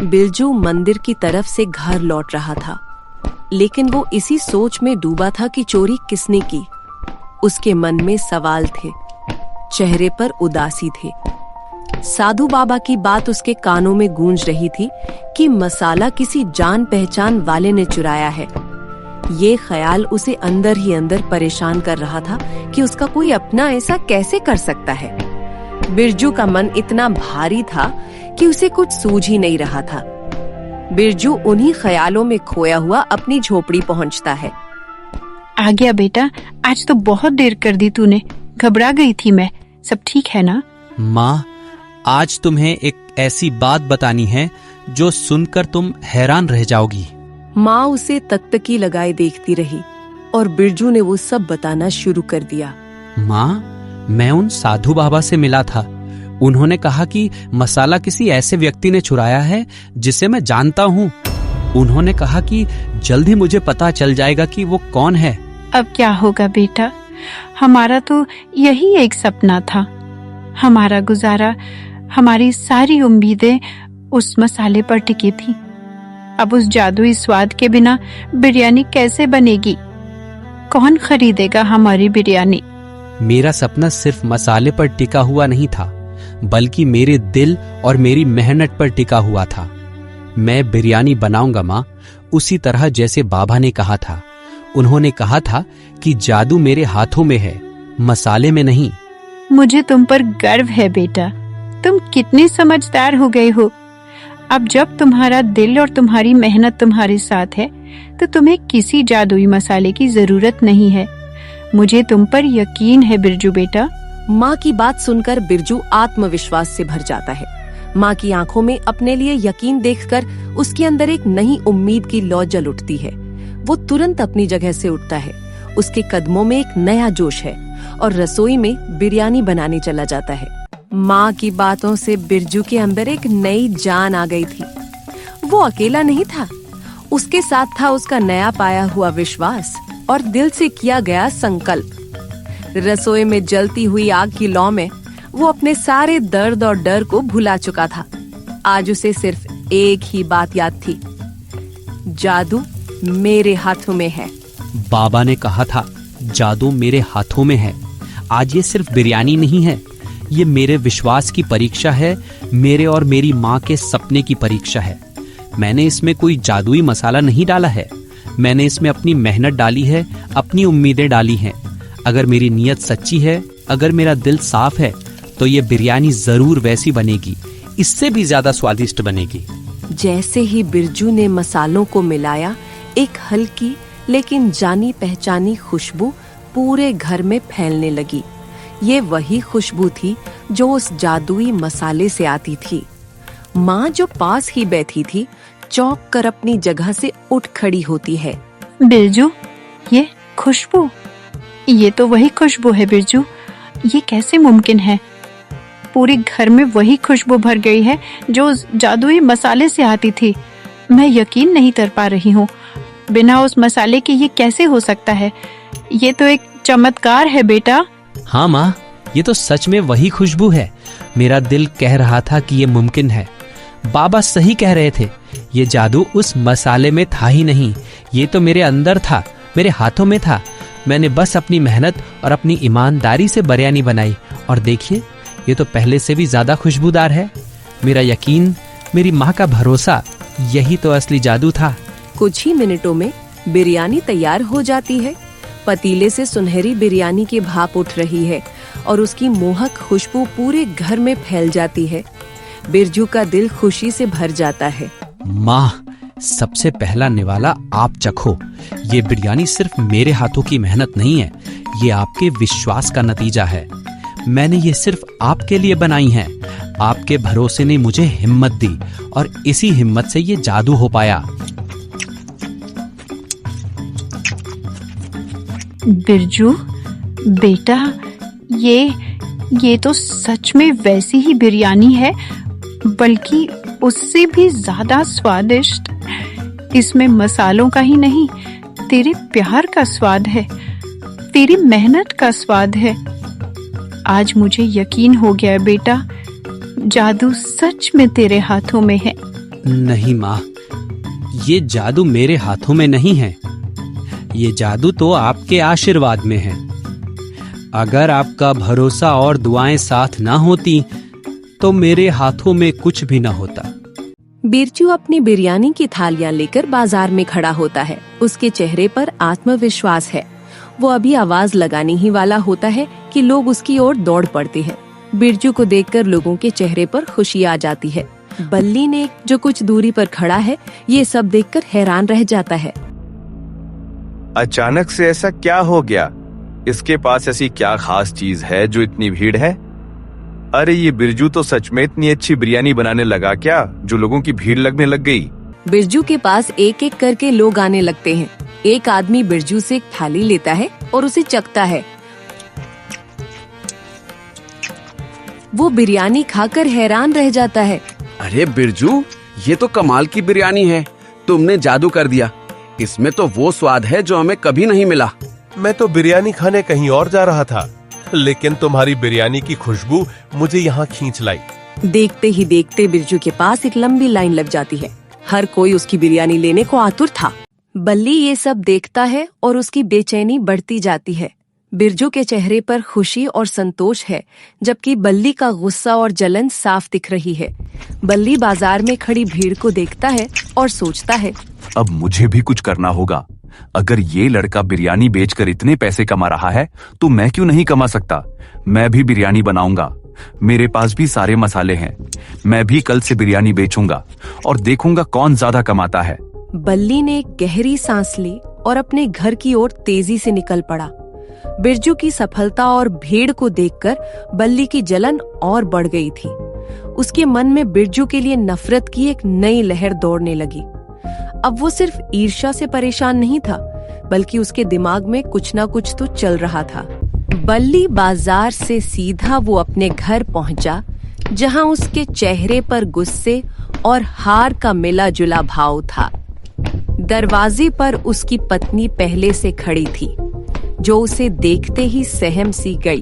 बिरजू मंदिर की तरफ से घर लौट रहा था, लेकिन वो इसी सोच में डूबा था कि चोरी किसने की। उसके मन में सवाल थे, चेहरे पर उदासी थे। साधु बाबा की बात उसके कानों में गूंज रही थी कि मसाला किसी जान पहचान वाले ने चुराया है। ये ख्याल उसे अंदर ही अंदर परेशान कर रहा था कि उसका कोई अपना ऐसा कैसे कर सकता है। बिरजू का मन इतना भारी था कि उसे कुछ सूझ ही नहीं रहा था। बिरजू उन्हीं ख्यालों में खोया हुआ अपनी झोपड़ी पहुंचता है। आ गया बेटा, आज तो बहुत देर कर दी तूने, घबरा गई थी मैं। सब ठीक है ना? माँ, आज तुम्हें एक ऐसी बात बतानी है जो सुनकर तुम हैरान रह जाओगी। माँ उसे तकतकी लगाए देखती रही और बिरजू ने वो सब बताना शुरू कर दिया। माँ, मैं उन साधु बाबा से मिला था। उन्होंने कहा कि मसाला किसी ऐसे व्यक्ति ने चुराया है जिसे मैं जानता हूँ। उन्होंने कहा कि जल्द ही मुझे पता चल जाएगा कि वो कौन है। अब क्या होगा बेटा, हमारा तो यही एक सपना था। हमारा गुजारा, हमारी सारी उम्मीदें उस मसाले पर टिकी थी। अब उस जादुई स्वाद के बिना बिरयानी कैसे बनेगी? कौन खरीदेगा हमारी बिरयानी? मेरा सपना सिर्फ मसाले पर टिका हुआ नहीं था, बल्कि मेरे दिल और मेरी मेहनत पर टिका हुआ था। मैं बिरयानी बनाऊंगा माँ, उसी तरह जैसे बाबा ने कहा था। उन्होंने कहा था कि जादू मेरे हाथों में है, मसाले में नहीं। मुझे तुम पर गर्व है बेटा, तुम कितने समझदार हो गए हो। अब जब तुम्हारा दिल और तुम्हारी मेहनत तुम्हारे साथ है, तो तुम्हें किसी जादुई मसाले की जरूरत नहीं है। मुझे तुम पर यकीन है बिरजू बेटा। माँ की बात सुनकर बिरजू आत्मविश्वास से भर जाता है। माँ की आंखों में अपने लिए यकीन देखकर उसके अंदर एक नई उम्मीद की लौ जल उठती है। वो तुरंत अपनी जगह से उठता है। उसके कदमों में एक नया जोश है और रसोई में बिरयानी बनाने चला जाता है। माँ की बातों से बिरजू के अंदर एक नई जान आ गई थी। वो अकेला नहीं था, उसके साथ था उसका नया पाया हुआ विश्वास और दिल से किया गया संकल्प। रसोई में जलती हुई आग की लौ में वो अपने सारे दर्द और डर को भुला चुका था। आज उसे सिर्फ एक ही बात याद थी, जादू मेरे हाथों में है। बाबा ने कहा था, जादू मेरे हाथों में है। आज ये सिर्फ बिरयानी नहीं है, ये मेरे विश्वास की परीक्षा है, मेरे और मेरी माँ के सपने की परीक्षा है। मैंने इसमें कोई जादुई मसाला नहीं डाला है, मैंने इसमें अपनी मेहनत डाली है, अपनी उम्मीदें डाली हैं। अगर मेरी नीयत सच्ची है, अगर मेरा दिल साफ है, तो ये बिरयानी जरूर वैसी बनेगी, इससे भी ज्यादा स्वादिष्ट बनेगी। जैसे ही बिरजू ने मसालों को मिलाया, एक हल्की लेकिन जानी पहचानी खुशबू पूरे घर में फैलने लगी। ये वही खुशबू थी जो उस जादुई मसाले से आती थी। माँ जो पास ही बैठी थी, चौंक कर अपनी जगह से उठ खड़ी होती है। बिरजू, ये खुशबू, ये तो वही खुशबू है बिरजू। ये कैसे मुमकिन है? पूरे घर में वही खुशबू भर गई है जो उस जादुई मसाले से आती थी। मैं यकीन नहीं कर पा रही हूँ, बिना उस मसाले के ये कैसे हो सकता है? ये तो एक चमत्कार है बेटा। हाँ माँ, ये तो सच में वही खुशबू है। मेरा दिल कह रहा था कि ये मुमकिन है। बाबा सही कह रहे थे, ये जादू उस मसाले में था ही नहीं, ये तो मेरे अंदर था, मेरे हाथों में था। मैंने बस अपनी मेहनत और अपनी ईमानदारी से बिरयानी बनाई, और देखिए, ये तो पहले से भी ज्यादा खुशबूदार है। मेरा यकीन, मेरी माँ का भरोसा, यही तो असली जादू था। कुछ ही मिनटों में बिरयानी तैयार हो जाती है। पतीले से सुनहरी बिरयानी की भाप उठ रही है और उसकी मोहक खुशबू पूरे घर में फैल जाती है। बिरजू का दिल खुशी से भर जाता है। माँ, सबसे पहला निवाला आप चखो। ये बिरयानी सिर्फ मेरे हाथों की मेहनत नहीं है, ये आपके विश्वास का नतीजा है। मैंने ये सिर्फ आपके लिए बनाई है। आपके भरोसे ने मुझे हिम्मत दी और इसी हिम्मत से ये जादू हो पाया। बिरजू बेटा, ये तो सच में वैसी ही बिरयानी है, बल्कि उससे भी ज्यादा स्वादिष्ट। इसमें मसालों का ही नहीं, तेरे प्यार का स्वाद है, तेरी मेहनत का स्वाद है। आज मुझे यकीन हो गया बेटा, जादू सच में तेरे हाथों में है। नहीं माँ, ये जादू मेरे हाथों में नहीं है। ये जादू तो आपके आशीर्वाद में है। अगर आपका भरोसा और दुआएं साथ ना होती तो मेरे हाथों में कुछ भी ना होता। बिरजू अपनी बिरयानी की थालियां लेकर बाजार में खड़ा होता है। उसके चेहरे पर आत्मविश्वास है। वो अभी आवाज लगाने ही वाला होता है कि लोग उसकी ओर दौड़ पड़ते हैं। बिरजू को देखकर लोगों के चेहरे पर खुशी आ जाती है। बल्ली ने, जो कुछ दूरी पर खड़ा है, ये सब देखकर हैरान रह जाता है। अचानक से ऐसा क्या हो गया? इसके पास ऐसी क्या खास चीज है जो इतनी भीड़ है? अरे ये बिरजू तो सच में इतनी अच्छी बिरयानी बनाने लगा क्या, जो लोगों की भीड़ लगने लग गई? बिरजू के पास एक एक करके लोग आने लगते हैं। एक आदमी बिरजू से एक थाली लेता है और उसे चखता है। वो बिरयानी खाकर हैरान रह जाता है। अरे बिरजू, ये तो कमाल की बिरयानी है। तुमने जादू कर दिया। इसमें तो वो स्वाद है जो हमें कभी नहीं मिला। मैं तो बिरयानी खाने कहीं और जा रहा था, लेकिन तुम्हारी बिरयानी की खुशबू मुझे यहाँ खींच लाई। देखते ही देखते बिरजू के पास एक लंबी लाइन लग जाती है। हर कोई उसकी बिरयानी लेने को आतुर था। बल्ली ये सब देखता है और उसकी बेचैनी बढ़ती जाती है। बिरजू के चेहरे पर खुशी और संतोष है, जबकि बल्ली का गुस्सा और जलन साफ दिख रही है। बल्ली बाजार में खड़ी भीड़ को देखता है और सोचता है, अब मुझे भी कुछ करना होगा। अगर ये लड़का बिरयानी बेचकर इतने पैसे कमा रहा है तो मैं क्यों नहीं कमा सकता? मैं भी बिरयानी बनाऊंगा। मेरे पास भी सारे मसाले हैं। मैं भी कल से बिरयानी बेचूंगा और देखूंगा कौन ज्यादा कमाता है। बल्ली ने एक गहरी सांस ली और अपने घर की ओर तेजी से निकल पड़ा। बिरजू की सफलता और भीड़ को देखकर बल्ली की जलन और बढ़ गई थी। उसके मन में बिरजू के लिए नफरत की एक नई लहर दौड़ने लगी। अब वो सिर्फ ईर्ष्या से परेशान नहीं था, बल्कि उसके दिमाग में कुछ ना कुछ तो चल रहा था। बल्ली बाजार से सीधा वो अपने घर पहुंचा, जहां उसके चेहरे पर गुस्से और हार का मिला जुला भाव था। दरवाजे पर उसकी पत्नी पहले से खड़ी थी, जो उसे देखते ही सहम सी गई।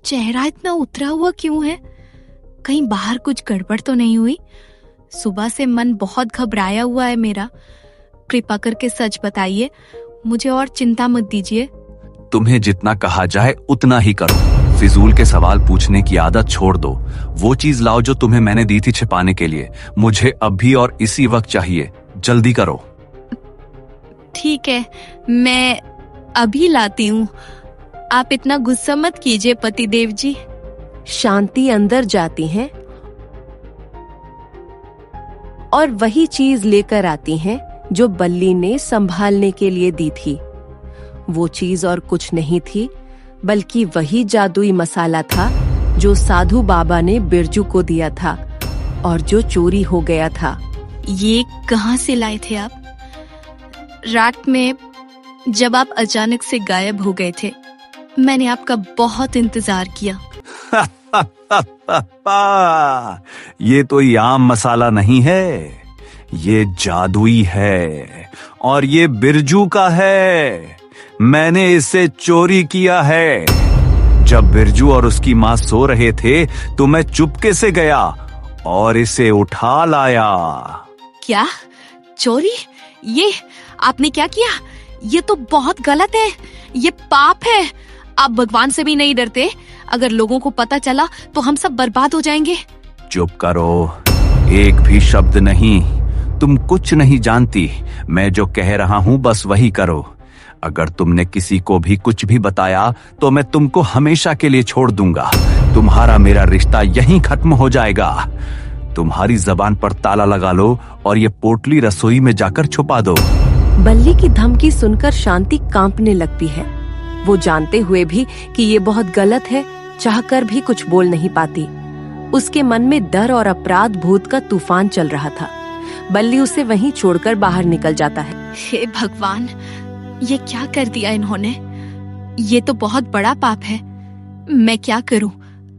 चेहरा इतना उतरा हुआ क्यों है? कहीं बाहर कुछ गड़बड़ तो नहीं हुई? सुबह से मन बहुत घबराया हुआ है मेरा। कृपा करके सच बताइए, मुझे और चिंता मत दीजिए। तुम्हें जितना कहा जाए उतना ही करो। फिजूल के सवाल पूछने की आदत छोड़ दो। वो चीज लाओ जो तुम्हें मैंने दी थी छिपाने के लिए। मुझे अभी और इसी वक्त चाहिए। जल्दी करो। ठीक है, मैं अभी लाती हूँ। आप इतना गुस्सा मत कीजिए पतिदेव जी। शांति अंदर जाती हैं और वही चीज लेकर आती हैं जो बल्ली ने संभालने के लिए दी थी। वो चीज और कुछ नहीं थी, बल्कि वही जादुई मसाला था जो साधु बाबा ने बिरजू को दिया था और जो चोरी हो गया था। ये कहाँ से लाए थे आप? रात में जब आप अचानक से गायब हो गए थे, मैंने आपका बहुत इंतजार किया। ये तो आम मसाला नहीं है, ये जादुई है और ये बिरजू का है। मैंने इसे चोरी किया है। जब बिरजू और उसकी माँ सो रहे थे तो मैं चुपके से गया और इसे उठा लाया। क्या? चोरी? ये आपने क्या किया? ये तो बहुत गलत है। ये पाप है। आप भगवान से भी नहीं डरते? अगर लोगों को पता चला तो हम सब बर्बाद हो जाएंगे। चुप करो, एक भी शब्द नहीं। तुम कुछ नहीं जानती। मैं जो कह रहा हूँ बस वही करो। अगर तुमने किसी को भी कुछ भी बताया तो मैं तुमको हमेशा के लिए छोड़ दूंगा। तुम्हारा मेरा रिश्ता यहीं खत्म हो जाएगा। तुम्हारी जबान पर ताला लगा लो और ये पोटली रसोई में जाकर छुपा दो। बल्ली की धमकी सुनकर शांति कांपने लगती है। वो जानते हुए भी कि ये बहुत गलत है, चाहकर भी कुछ बोल नहीं पाती। उसके मन में डर और अपराध भूत का तूफान चल रहा था। बल्ली उसे वहीं छोड़कर बाहर निकल जाता है। हे भगवान, ये क्या कर दिया इन्होंने? ये तो बहुत बड़ा पाप है। मैं क्या करूं?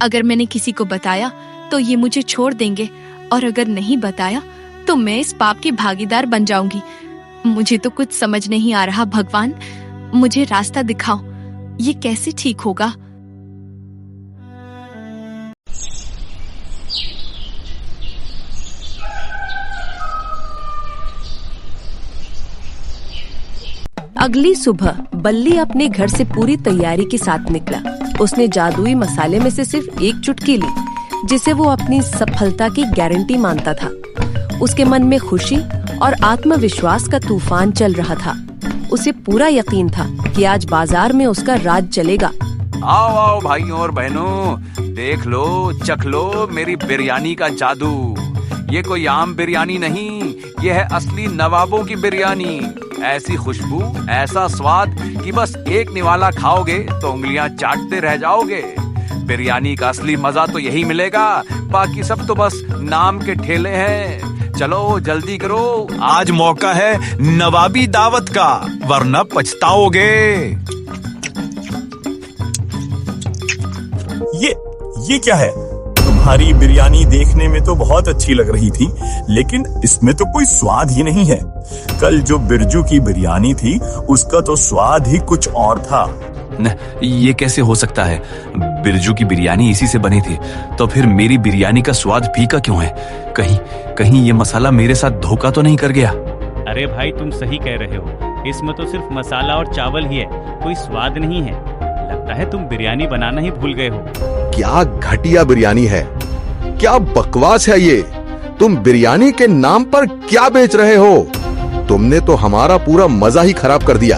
अगर मैंने किसी को बताया तो ये मुझे छोड़ देंगे, और अगर नहीं बताया तो मैं इस पाप की भागीदार बन जाऊंगी। मुझे तो कुछ समझ नहीं आ रहा। भगवान, मुझे रास्ता दिखाओ। ये कैसे ठीक होगा? अगली सुबह बल्ली अपने घर से पूरी तैयारी के साथ निकला। उसने जादुई मसाले में से सिर्फ एक चुटकी ली, जिसे वो अपनी सफलता की गारंटी मानता था। उसके मन में खुशी और आत्मविश्वास का तूफान चल रहा था। उसे पूरा यकीन था कि आज बाजार में उसका राज चलेगा। आओ आओ भाइयों और बहनों, देख लो, चख लो मेरी बिरयानी का जादू। ये कोई आम बिरयानी नहीं, ये है असली नवाबों की बिरयानी। ऐसी खुशबू, ऐसा स्वाद कि बस एक निवाला खाओगे तो उंगलियां चाटते रह जाओगे। बिरयानी का असली मजा तो यही मिलेगा, बाकी सब तो बस नाम के ठेले हैं। चलो जल्दी करो, आज मौका है नवाबी दावत का, वरना पछताओगे। ये क्या है? तुम्हारी बिरयानी देखने में तो बहुत अच्छी लग रही थी, लेकिन इसमें तो कोई स्वाद ही नहीं है। कल जो बिरजू की बिरयानी थी, उसका तो स्वाद ही कुछ और था। ये कैसे हो सकता है? बिरजू की बिरयानी इसी से बनी थी, तो फिर मेरी बिरयानी का स्वाद फीका क्यों है? कहीं ये मसाला मेरे साथ धोखा तो नहीं कर गया? अरे भाई, तुम सही कह रहे हो, इसमें तो सिर्फ मसाला और चावल ही है, कोई स्वाद नहीं है। लगता है तुम बिरयानी बनाना ही भूल गए हो। क्या घटिया बिरयानी है, क्या बकवास है ये। तुम बिरयानी के नाम पर क्या बेच रहे हो? तुमने तो हमारा पूरा मजा ही खराब कर दिया।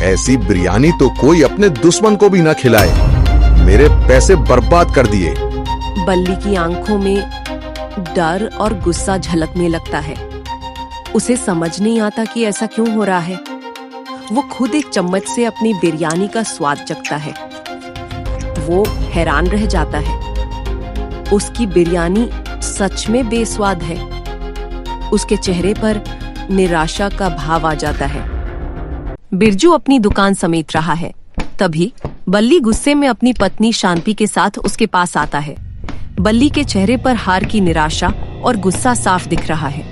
ऐसी बिरयानी तो कोई अपने दुश्मन को भी ना खिलाए। मेरे पैसे बर्बाद कर दिए। बल्ली की आंखों में डर और गुस्सा झलकने लगता है। उसे समझ नहीं आता कि ऐसा क्यों हो रहा है। वो खुद एक चम्मच से अपनी बिरयानी का स्वाद चखता है। वो हैरान रह जाता है। उसकी बिरयानी सच में बेस्वाद है। उसके चेहरे पर निराशा का भाव आ जाता है। बिरजू अपनी दुकान समेट रहा है। तभी बल्ली गुस्से में अपनी पत्नी शांति के साथ उसके पास आता है। बल्ली के चेहरे पर हार की निराशा और गुस्सा साफ दिख रहा है।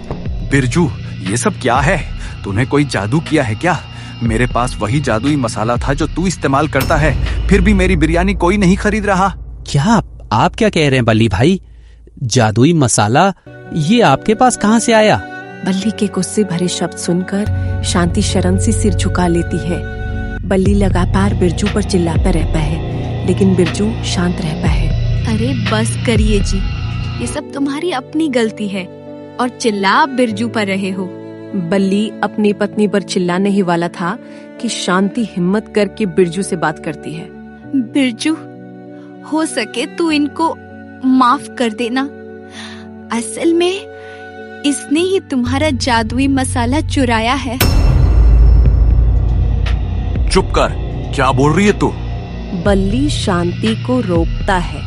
बिरजू, ये सब क्या है? तूने कोई जादू किया है क्या? मेरे पास वही जादुई मसाला था जो तू इस्तेमाल करता है, फिर भी मेरी बिरयानी कोई नहीं खरीद रहा। क्या आप क्या कह रहे हैं बल्ली भाई? जादुई मसाला ये आपके पास कहाँ से आया? बल्ली के गुस्से भरे शब्द सुनकर शांति शर्म से सिर झुका लेती है। बल्ली लगातार बिरजू पर चिल्लाता रहता है, लेकिन बिरजू शांत रहता है। अरे बस करिए जी, ये सब तुम्हारी अपनी गलती है और चिल्ला बिरजू पर रहे हो। बल्ली अपनी पत्नी पर चिल्लाने ही वाला था कि शांति हिम्मत करके बिरजू से बात करती है। बिरजू, हो सके तो इनको माफ कर देना। असल में इसने ही तुम्हारा जादुई मसाला चुराया है। चुप कर, क्या बोल रही है तू? बल्ली शांति को रोकता है,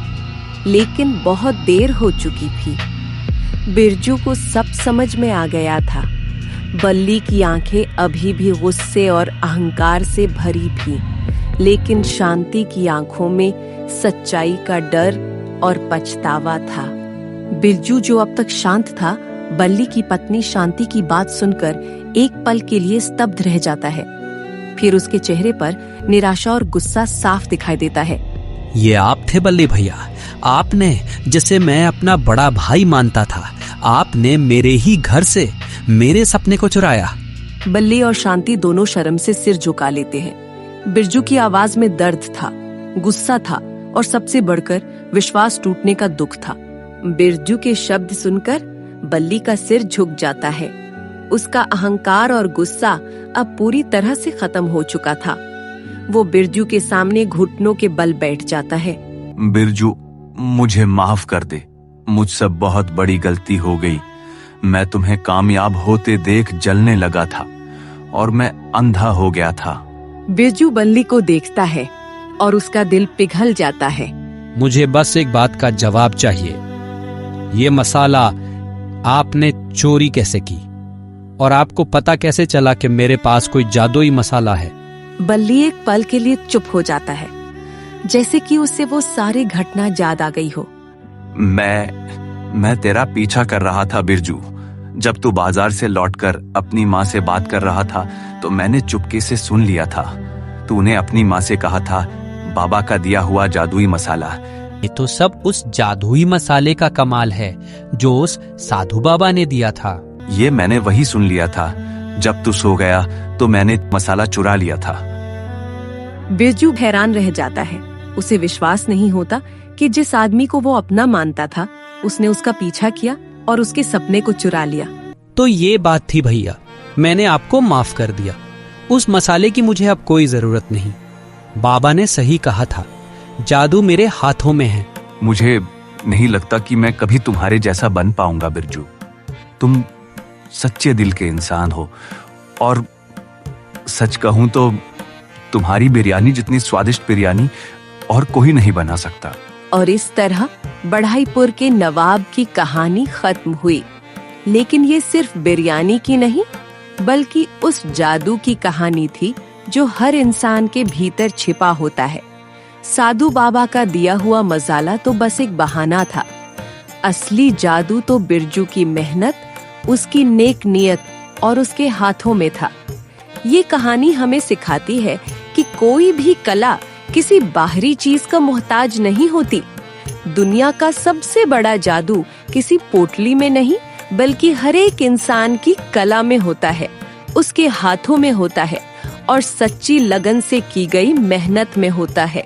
लेकिन बहुत देर हो चुकी थी। बिरजू को सब समझ में आ गया था। बल्ली की आंखें अभी भी गुस्से और अहंकार से भरी थीं, लेकिन शांति की आंखों में सच्चाई का डर और पछतावा था। बिरजू, जो अब तक शांत था, बल्ली की पत्नी शांति की बात सुनकर एक पल के लिए स्तब्ध रह जाता है। फिर उसके चेहरे पर निराशा और गुस्सा साफ दिखाई देता है। ये आप थे बल्ली भैया? आपने, जिसे मैं अपना बड़ा भाई मानता था, आपने मेरे ही घर से मेरे सपने को चुराया। बल्ली और शांति दोनों शर्म से सिर झुका लेते हैं। बिरजू की आवाज में दर्द था, गुस्सा था और सबसे बढ़कर विश्वास टूटने का दुख था। बिरजू के शब्द सुनकर बल्ली का सिर झुक जाता है। उसका अहंकार और गुस्सा अब पूरी तरह से खत्म हो चुका था। वो बिरजू के सामने घुटनों के बल बैठ जाता है। बिरजू, मुझे माफ कर दे। मुझसे बहुत बड़ी गलती हो गई। मैं तुम्हें कामयाब होते देख जलने लगा था और मैं अंधा हो गया था। बिरजू बल्ली को देखता है और उसका दिल पिघल जाता है। मुझे बस एक बात का जवाब चाहिए। ये मसाला आपने चोरी कैसे की? और आपको पता कैसे चला कि मेरे पास कोई जादुई मसाला है? बल्ली एक पल के लिए चुप हो जाता है, जैसे कि उसे वो सारी घटना याद आ गई हो। मैं तेरा पीछा कर रहा था बिरजू। जब तू बाजार से लौटकर अपनी माँ से बात कर रहा था तो मैंने चुपके से सुन लिया था। तूने अपनी माँ से कहा था बाबा का दिया हुआ जादुई मसाला। ये तो सब उस जादुई मसाले का कमाल है जो उस साधु बाबा ने दिया था। ये मैंने वही सुन लिया था, जब तू सो गया तो मैंने मसाला चुरा लिया था। बिरजू हैरान रह जाता है। उसे विश्वास नहीं होता कि जिस आदमी को वो अपना मानता था उसने उसका पीछा किया और उसके सपने को चुरा लिया। तो ये बात थी भैया, मैंने आपको माफ कर दिया। उस मसाले की मुझे अब कोई जरूरत नहीं। बाबा ने सही कहा था, जादू मेरे हाथों में है। मुझे नहीं लगता कि मैं कभी तुम्हारे जैसा बन पाऊंगा बिरजू। तुम सच्चे दिल के इंसान हो और सच कहूं तो तुम्हारी बिरयानी जितनी स्वादिष्ट बिरयानी और कोई नहीं बना सकता। और इस तरह बढ़ाईपुर के नवाब की कहानी खत्म हुई। लेकिन ये सिर्फ बिरयानी की नहीं बल्कि उस जादू की कहानी थी जो हर इंसान के भीतर छिपा होता है। साधु बाबा का दिया हुआ मसाला तो बस एक बहाना था। असली जादू तो बिरजू की मेहनत, उसकी नेक नियत और उसके हाथों में था। ये कहानी हमें सिखाती है कि कोई भी कला किसी बाहरी चीज का मोहताज नहीं होती। दुनिया का सबसे बड़ा जादू किसी पोटली में नहीं बल्कि हर एक इंसान की कला में होता है, उसके हाथों में होता है और सच्ची लगन से की गई मेहनत में होता है।